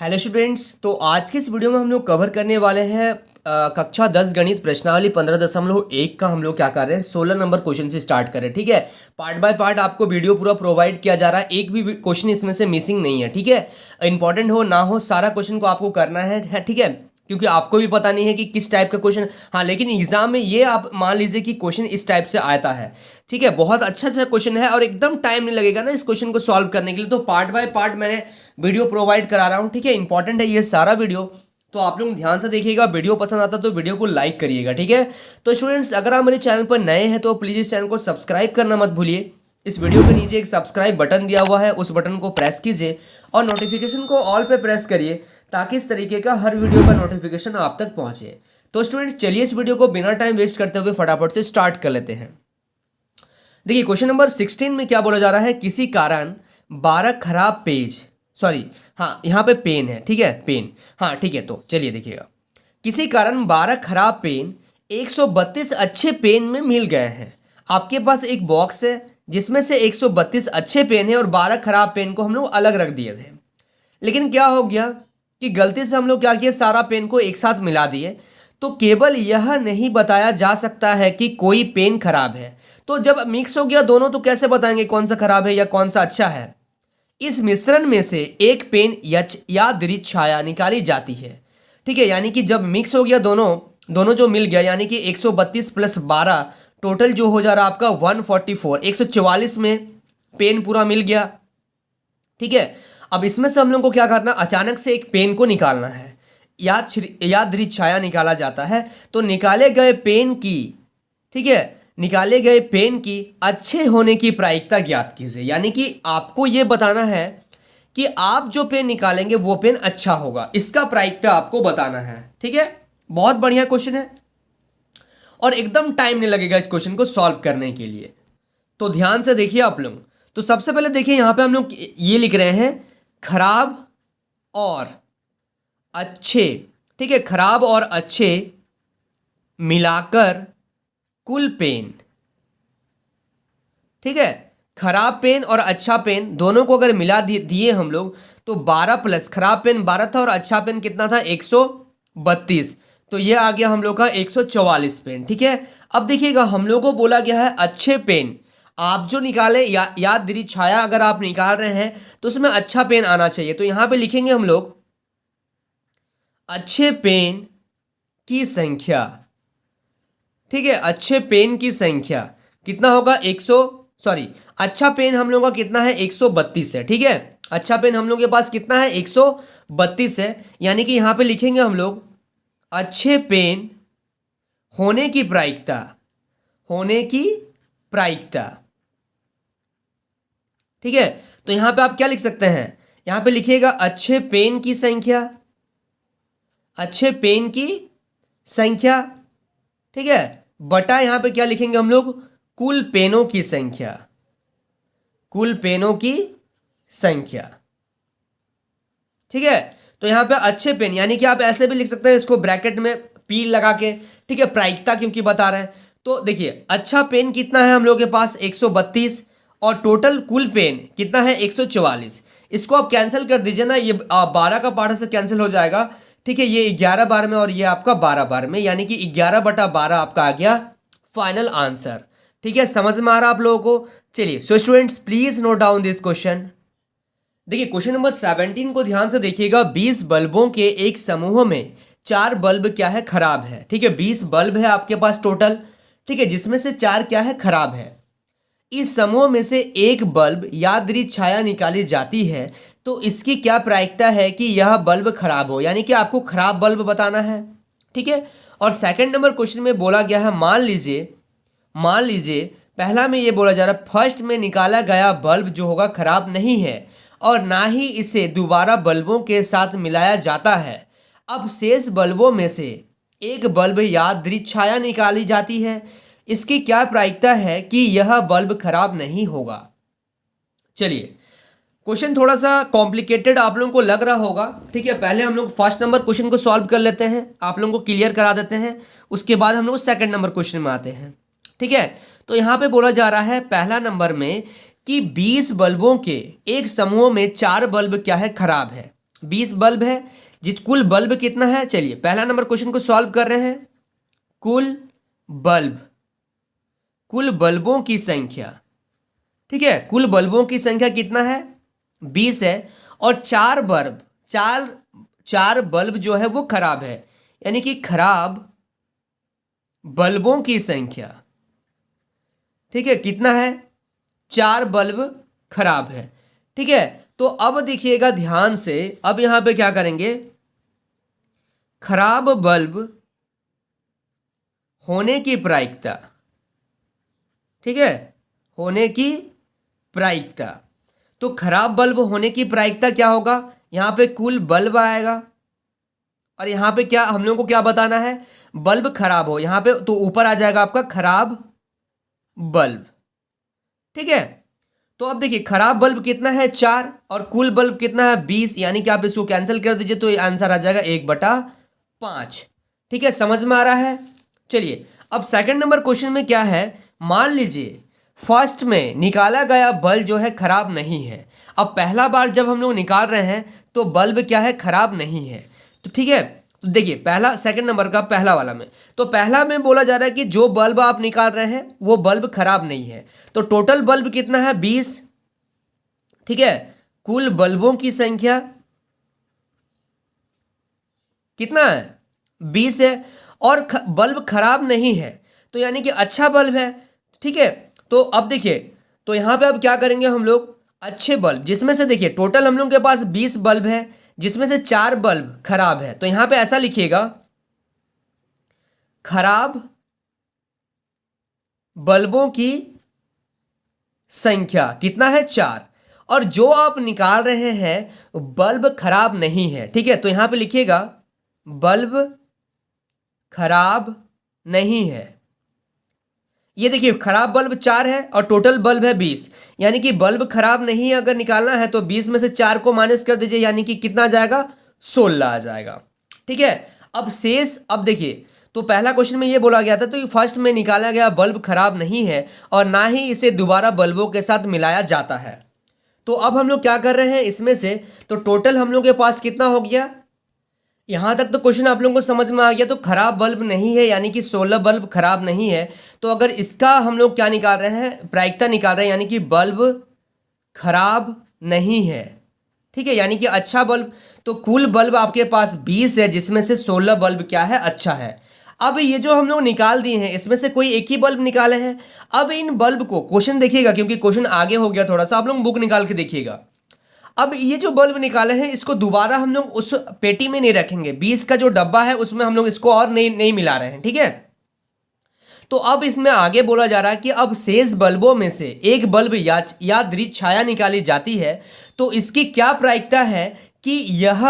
Hello students. तो आज के इस वीडियो में हम लोग कवर करने वाले हैं कक्षा 10 गणित प्रश्नावली 15.1 का हम लोग क्या कर रहे हैं 16 नंबर क्वेश्चन से स्टार्ट कर रहे हैं। ठीक है, पार्ट बाय पार्ट आपको वीडियो पूरा प्रोवाइड किया जा रहा है, एक भी क्वेश्चन इसमें से मिसिंग नहीं है। ठीक है, इंपॉर्टेंट हो ना हो सारा क्वेश्चन को आपको करना है। ठीक है, क्योंकि आपको भी पता नहीं है कि किस टाइप का क्वेश्चन, हाँ लेकिन एग्जाम में ये आप मान लीजिए कि क्वेश्चन इस टाइप से आता है। ठीक है, बहुत अच्छा अच्छा क्वेश्चन है और एकदम टाइम नहीं लगेगा ना इस क्वेश्चन को सॉल्व करने के लिए। तो पार्ट बाय पार्ट मैंने वीडियो प्रोवाइड करा रहा हूँ। ठीक है, इंपॉर्टेंट है ये सारा वीडियो, तो आप लोग ध्यान से देखिएगा। वीडियो पसंद आता तो वीडियो को लाइक करिएगा। ठीक है, तो स्टूडेंट्स अगर आप मेरे चैनल पर नए हैं तो प्लीज़ इस चैनल को सब्सक्राइब करना मत भूलिए। इस वीडियो के नीचे एक सब्सक्राइब बटन दिया हुआ है, उस बटन को प्रेस कीजिए और नोटिफिकेशन को ऑल पे प्रेस करिए ताकि इस तरीके का हर वीडियो का नोटिफिकेशन आप तक पहुंचे। तो स्टूडेंट्स चलिए इस वीडियो को बिना टाइम वेस्ट करते हुए फटाफट से स्टार्ट कर लेते हैं। देखिए क्वेश्चन नंबर 16 में क्या बोला जा रहा है, किसी कारण 12 खराब पेज, सॉरी हाँ यहाँ पे पेन है। ठीक है, पेन, हाँ ठीक है। तो चलिए देखिएगा, किसी कारण 12 खराब पेन 132 अच्छे पेन में मिल गए हैं। आपके पास एक बॉक्स है जिसमें से 132 अच्छे पेन है और 12 खराब पेन को हम लोग अलग रख दिए थे। लेकिन क्या हो गया कि गलती से हम लोग क्या किए, सारा पेन को एक साथ मिला दिए। तो केवल यह नहीं बताया जा सकता है कि कोई पेन खराब है। तो जब मिक्स हो गया दोनों तो कैसे बताएंगे कौन सा खराब है या कौन सा अच्छा है। इस मिश्रण में से एक पेन या दृढ़ छाया निकाली जाती है। ठीक है, यानी कि जब मिक्स हो गया दोनों दोनों जो मिल गया, यानी कि 132 प्लस 12 टोटल जो हो जा रहा है आपका 144, 144 में पेन पूरा मिल गया। ठीक है, अब इसमें से हम लोग को क्या करना, अचानक से एक पेन को निकालना है या दृढ़ छाया निकाला जाता है। तो निकाले गए पेन की, ठीक है, निकाले गए पेन की अच्छे होने की प्रायिकता ज्ञात कीजिए। यानी कि आपको यह बताना है कि आप जो पेन निकालेंगे वो पेन अच्छा होगा, इसका प्रायिकता आपको बताना है। ठीक है, बहुत बढ़िया क्वेश्चन है और एकदम टाइम नहीं लगेगा इस क्वेश्चन को सॉल्व करने के लिए। तो ध्यान से देखिए आप लोग। तो सबसे पहले देखिए यहां पे हम लोग ये लिख रहे हैं खराब और अच्छे। ठीक है, खराब और अच्छे मिलाकर कुल पेन। ठीक है, खराब पेन और अच्छा पेन दोनों को अगर मिला दिए हम लोग तो 12 प्लस खराब पेन 12 था और अच्छा पेन कितना था 132। तो ये आ गया हम लोग का 144 पेन। ठीक है, अब देखिएगा हम लोग को बोला गया है अच्छे पेन आप जो निकाले या दृढ़ छाया अगर आप निकाल रहे हैं तो उसमें अच्छा पेन आना चाहिए। तो यहां पे लिखेंगे हम लोग अच्छे पेन की संख्या। ठीक है, अच्छे पेन की संख्या कितना होगा 100, सॉरी अच्छा पेन हम लोग का कितना है 132 है। ठीक है, अच्छा पेन हम लोग के पास कितना है 132 है। यानी कि यहां पे लिखेंगे हम लोग अच्छे पेन होने की प्रायिकता, होने की प्रायिकता। ठीक है, तो यहां पे आप क्या लिख सकते हैं, यहां पे लिखिएगा अच्छे पेन की संख्या, अच्छे पेन की संख्या। ठीक है, बटा यहां पे क्या लिखेंगे हम लोग, कुल पेनों की संख्या, कुल पेनों की संख्या। ठीक है, तो यहां पे अच्छे पेन यानी कि आप ऐसे भी लिख सकते हैं इसको ब्रैकेट में पी लगा के। ठीक है, प्रायिकता क्योंकि बता रहे हैं। तो देखिए अच्छा पेन कितना है हम लोग के पास 132 और टोटल कुल पेन कितना है 144। इसको आप कैंसिल कर दीजिए ना, ये 12 का 12 से कैंसिल हो जाएगा। ठीक है, ये 11 बार में और ये आपका 12 बार में, यानी कि 11/12 आपका आ गया फाइनल आंसर। ठीक है, समझ में आ रहा आप लोगों को। चलिए so students please note down this question. देखिए क्वेश्चन नंबर 17 को ध्यान से देखिएगा। 20 बल्बों के एक समूह में 4 बल्ब क्या है खराब है। ठीक है, 20 बल्ब है आपके पास टोटल। ठीक है, जिसमें से 4 क्या है खराब है। इस समूह में से एक बल्ब या दृढ़ छाया निकाली जाती है तो इसकी क्या प्रायिकता है कि यह बल्ब खराब हो, यानी कि आपको खराब बल्ब बताना है। ठीक है, और सेकंड नंबर क्वेश्चन में बोला गया है मान लीजिए पहला में ये बोला जा रहा है फर्स्ट में निकाला गया बल्ब जो होगा खराब नहीं है और ना ही इसे दोबारा बल्बों के साथ मिलाया जाता है। अब शेष बल्बों में से एक बल्ब या दृढ़ छाया निकाली जाती है, इसकी क्या प्रायिकता है कि यह बल्ब खराब नहीं होगा। चलिए क्वेश्चन थोड़ा सा कॉम्प्लिकेटेड आप लोगों को लग रहा होगा। ठीक है, पहले हम लोग फर्स्ट नंबर क्वेश्चन को सॉल्व कर लेते हैं, आप लोगों को क्लियर करा देते हैं, उसके बाद हम लोग सेकंड नंबर क्वेश्चन में आते हैं। ठीक है, तो यहाँ पे बोला जा रहा है पहला नंबर में कि 20 बल्बों के एक समूह में 4 बल्ब क्या है खराब है। 20 बल्ब है। जिस कुल बल्ब कितना है, चलिए पहला नंबर क्वेश्चन को सॉल्व कर रहे हैं। कुल बल्बों की संख्या, ठीक है, कुल बल्बों की संख्या कितना है, 20 है। और चार बल्ब जो है वो खराब है, यानी कि खराब बल्बों की संख्या, ठीक है, कितना है, 4 बल्ब खराब है। ठीक है, तो अब देखिएगा ध्यान से, अब यहां पे क्या करेंगे, खराब बल्ब होने की प्रायिकता, ठीक है, होने की प्रायिकता। तो खराब बल्ब होने की प्रायिकता क्या होगा, यहां पे कुल बल्ब आएगा और यहां पे क्या हम लोगों को क्या बताना है, बल्ब खराब हो, यहां पे तो ऊपर आ जाएगा आपका खराब बल्ब। ठीक है, तो अब देखिए खराब बल्ब कितना है, 4, और कुल बल्ब कितना है, 20, यानी कि आप इसको कैंसिल कर दीजिए तो ये आंसर आ जाएगा 1/5। ठीक है, समझ में आ रहा है। चलिए अब सेकंड नंबर क्वेश्चन में क्या है, मान लीजिए फर्स्ट में निकाला गया बल्ब जो है खराब नहीं है। अब पहला बार जब हम लोग निकाल रहे हैं तो बल्ब क्या है, खराब नहीं है। तो ठीक है, तो देखिए पहला सेकंड नंबर का पहला वाला में, तो पहला में बोला जा रहा है कि जो बल्ब आप निकाल रहे हैं वो बल्ब खराब नहीं है। तो टोटल बल्ब कितना है, 20। ठीक है, कुल बल्बों की संख्या कितना है, 20 है। और बल्ब खराब नहीं है, तो यानी कि अच्छा बल्ब है। ठीक है, तो अब देखिए, तो यहां पे अब क्या करेंगे हम लोग, अच्छे बल्ब, जिसमें से देखिए टोटल हम लोग के पास 20 बल्ब है, जिसमें से 4 बल्ब खराब है। तो यहां पे ऐसा लिखिएगा, खराब बल्बों की संख्या कितना है, 4, और जो आप निकाल रहे हैं बल्ब खराब नहीं है। ठीक है, तो यहां पे लिखिएगा बल्ब खराब नहीं है। ये देखिए खराब बल्ब 4 है और टोटल बल्ब है 20, यानी कि बल्ब खराब नहीं है अगर निकालना है तो 20 में से 4 को माइनस कर दीजिए, यानी कि कितना आ जाएगा, 16 आ जाएगा। ठीक है, अब शेष, अब देखिए तो पहला क्वेश्चन में ये बोला गया था, तो फर्स्ट में निकाला गया बल्ब खराब नहीं है और ना ही इसे दोबारा बल्बों के साथ मिलाया जाता है। तो अब हम लोग क्या कर रहे हैं इसमें से, तो टोटल हम लोग के पास कितना हो गया, यहां तक तो क्वेश्चन आप लोगों को समझ में आ गया। तो खराब बल्ब नहीं है, यानी कि 16 बल्ब खराब नहीं है। तो अगर इसका हम लोग क्या निकाल रहे हैं, प्रायिकता निकाल रहे हैं, यानी कि बल्ब खराब नहीं है। ठीक है, यानी कि अच्छा बल्ब, तो कुल बल्ब आपके पास 20 है, जिसमें से 16 बल्ब क्या है, अच्छा है। अब ये जो हम लोग निकाल दिए हैं इसमें से कोई एक ही बल्ब निकाले हैं। अब इन बल्ब को, क्वेश्चन देखिएगा क्योंकि क्वेश्चन आगे हो गया थोड़ा सा, आप लोग बुक निकाल के देखिएगा। अब ये जो बल्ब निकाले हैं इसको दोबारा हम लोग उस पेटी में नहीं रखेंगे, 20 का जो डब्बा है उसमें हम लोग इसको और नहीं मिला रहे हैं। ठीक है, तो अब इसमें आगे बोला जा रहा है कि अब शेष बल्बों में से एक बल्ब यादृच्छिक छाया निकाली जाती है, तो इसकी क्या प्रायिकता है कि यह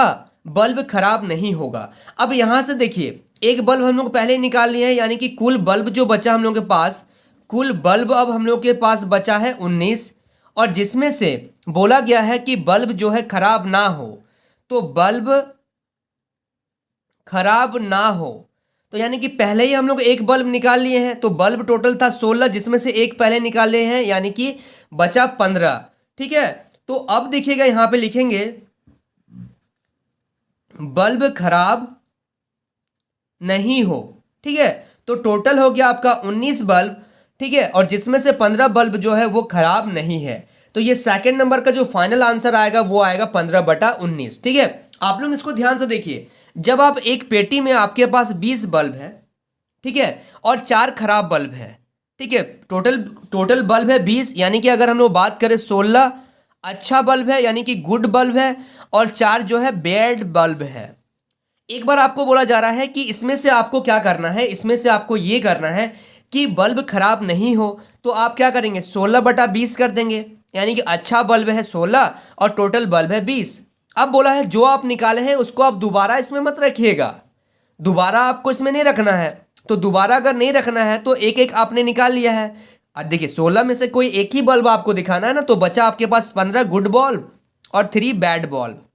बल्ब खराब नहीं होगा। अब यहां से देखिए एक बल्ब हम लोग पहले ही निकाल लिए हैं, यानी कि कुल बल्ब जो बचा हम लोग के पास, कुल बल्ब अब हम लोग के पास बचा है 19, और जिसमें से बोला गया है कि बल्ब जो है खराब ना हो। तो बल्ब खराब ना हो, तो यानी कि पहले ही हम लोग एक बल्ब निकाल लिए हैं, तो बल्ब टोटल था 16, जिसमें से एक पहले निकाल लिए हैं, यानी कि बचा 15। ठीक है, तो अब देखिएगा यहां पे लिखेंगे बल्ब खराब नहीं हो। ठीक है, तो टोटल हो गया आपका 19 बल्ब। ठीक है, और जिसमें से 15 बल्ब जो है वो खराब नहीं है। तो ये सेकंड नंबर का जो फाइनल आंसर आएगा वो आएगा 15/19। ठीक है, आप लोग इसको ध्यान से देखिए, जब आप एक पेटी में आपके पास 20 बल्ब है, ठीक है, और 4 खराब बल्ब है, ठीक है, टोटल बल्ब है 20, यानी कि अगर हम लोग बात करें 16 अच्छा बल्ब है, यानी कि गुड बल्ब है, और 4 जो है बैड बल्ब है। एक बार आपको बोला जा रहा है कि इसमें से आपको क्या करना है, इसमें से आपको ये करना है कि बल्ब खराब नहीं हो, तो आप क्या करेंगे, 16/20 कर देंगे, यानी कि अच्छा बल्ब है 16 और टोटल बल्ब है 20। अब बोला है जो आप निकाले हैं उसको आप दोबारा इसमें मत रखिएगा, दोबारा आपको इसमें नहीं रखना है। तो दोबारा अगर नहीं रखना है तो एक एक आपने निकाल लिया है। अब देखिए 16 में से कोई एक ही बल्ब आपको दिखाना है ना, तो बचा आपके पास 15 गुड बल्ब और 3 बैड बल्ब।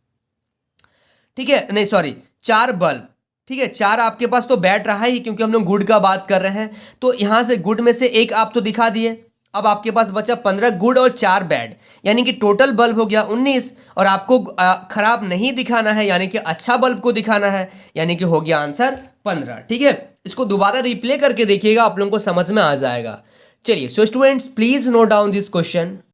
ठीक है, नहीं सॉरी 4 बल्ब। ठीक है, 4 आपके पास तो बैड रहा ही, क्योंकि हम लोग गुड का बात कर रहे हैं। तो यहां से गुड में से एक आप तो दिखा दिए, अब आपके पास बचा 15 गुड और 4 बैड, यानी कि टोटल बल्ब हो गया 19, और आपको खराब नहीं दिखाना है यानी कि अच्छा बल्ब को दिखाना है, यानी कि हो गया आंसर 15। ठीक है, इसको दोबारा रिप्ले करके देखिएगा, आप लोगों को समझ में आ जाएगा। चलिए, so students please note down this question.